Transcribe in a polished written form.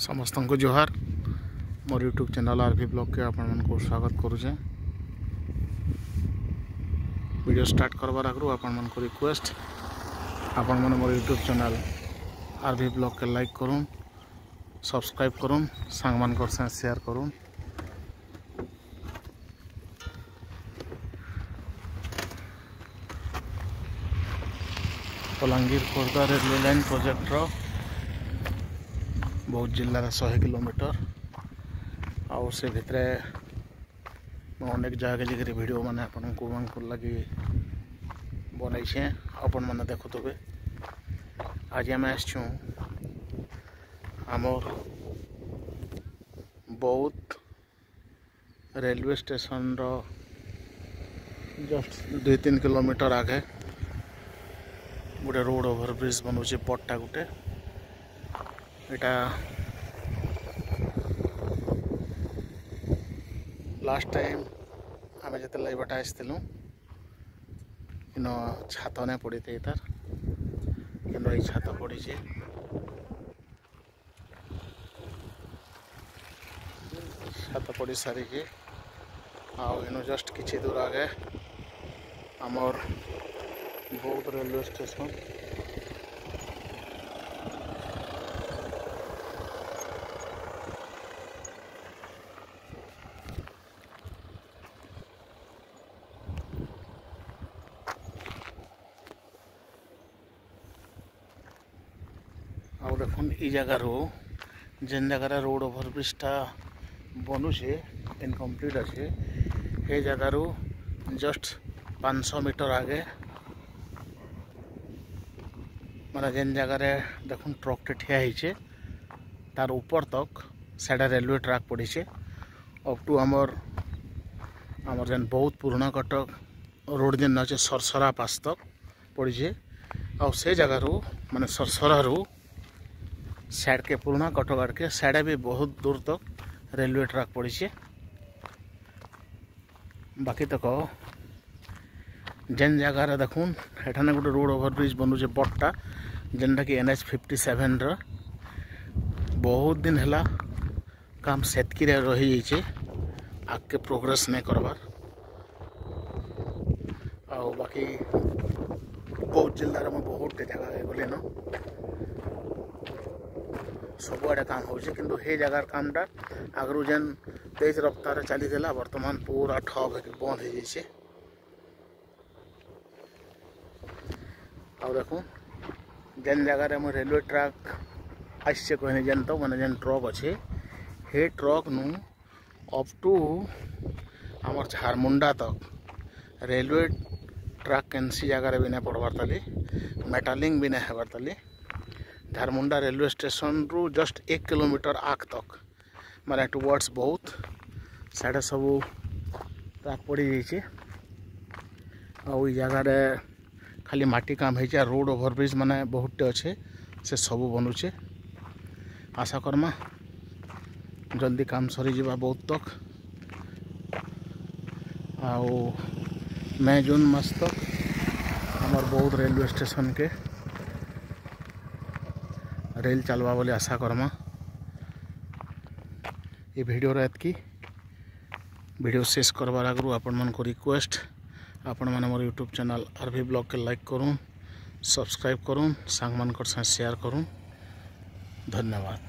समस्त को जोहार मोर यूट्यूब चैनल आरवी ब्लॉग के आपण को स्वागत करुचे। वीडियो स्टार्ट करवार आगु आपण को रिक्वेस्ट आपण मैंने मोर यूट्यूब चैनल आरवी ब्लॉग के लाइक करूँ, सब्सक्राइब करूँ, सांग मान शेयर करूँ। Balangir Khordha railway line project बहुत जिलार 100 किलोमीटर आउ से भितर अनेक जगह जाकर वीडियो माने आपन को लगी बनई आपण मैंने देखुवे। आज आम आसचु आमर बौद्ध रेलवे स्टेशन जस्ट 2-3 किलोमीटर आगे गोटे रोड ओवर ब्रिज बनूचे पट्टा गोटे एटा लास्ट टाइम आम जो बटा आसलु इन छात नहीं पड़ी थे तार कि छात पड़ी छात पड़ी सारी इन जस्ट किसी दूर आगे आमर बौद्ध रेलवे स्टेशन आउ देखुन ई जगार जेन जगार रोड ओवर ब्रिजटा बनूचे इनकम्प्लीट अच्छे ये जगार जस्ट 500 मीटर आगे माने जेन जगार देखुन ट्रकटे ठिया होइछे तार ऊपर तक साइड रेलवे ट्रैक पड़ी अप टू आमर जेन बहुत पुराना कटक रोड जेन अच्छे सरसरा पास तक पड़ी आउ से जगार माने सरसरा साइड के पुराना कटक आड़ के साइड भी बहुत दूर तक रेलवे ट्रैक पड़ी बाकी तक जेन जगार देखुन एठाने गोटे रोड ओवर ब्रिज बनूचे बट्टा जेनटा कि NH 57 बहुत दिन है काम सेतकी रही जाइए आगे प्रोग्रेस नहीं करवार आउ बाकी बहुत जिलार में बहुत जगह गले न सबुआड़े काम हो कि जगार कामटा आगु जेन तेज रफ्तार चली बर्तमान पूरा ठप बंद हो जाइए। आउ देखो जेन जगार रेलवे ट्रैक आसचे कहने जेन तो मैंने जेन ट्रक अच्छे हे ट्रक नु अप टू आमर झारमुंडा तक रेलवे ट्रैक कैंसी जगार भी नहीं पड़वार ताली मेटालिंग भी नहीं हबार ताली झारमुंडा रेलवे स्टेशन रु जस्ट 1 किलोमीटर आग तक माने टुवर्ड्स बहुत साढ़े सब ट्रैक पड़ जाइए। आउ जगार खाली माटी काम है रोड ओवर ब्रिज माने बहुत अच्छे से सब बनूचे आशा करमा जल्दी काम सरी जावा बहुत तक आउ मई जून मास तक हमार बौद्ध रेलवे स्टेशन के रेल चलवा बोले आशा करमा। ये वीडियो एतकी वीडियो शेष करवार आगु आपण मन को रिक्वेस्ट आपण मैंने मोर यूट्यूब चैनल आरवी ब्लॉग के लाइक करूँ, सब्सक्राइब करूँ, सांग मान शेयर करूँ। धन्यवाद।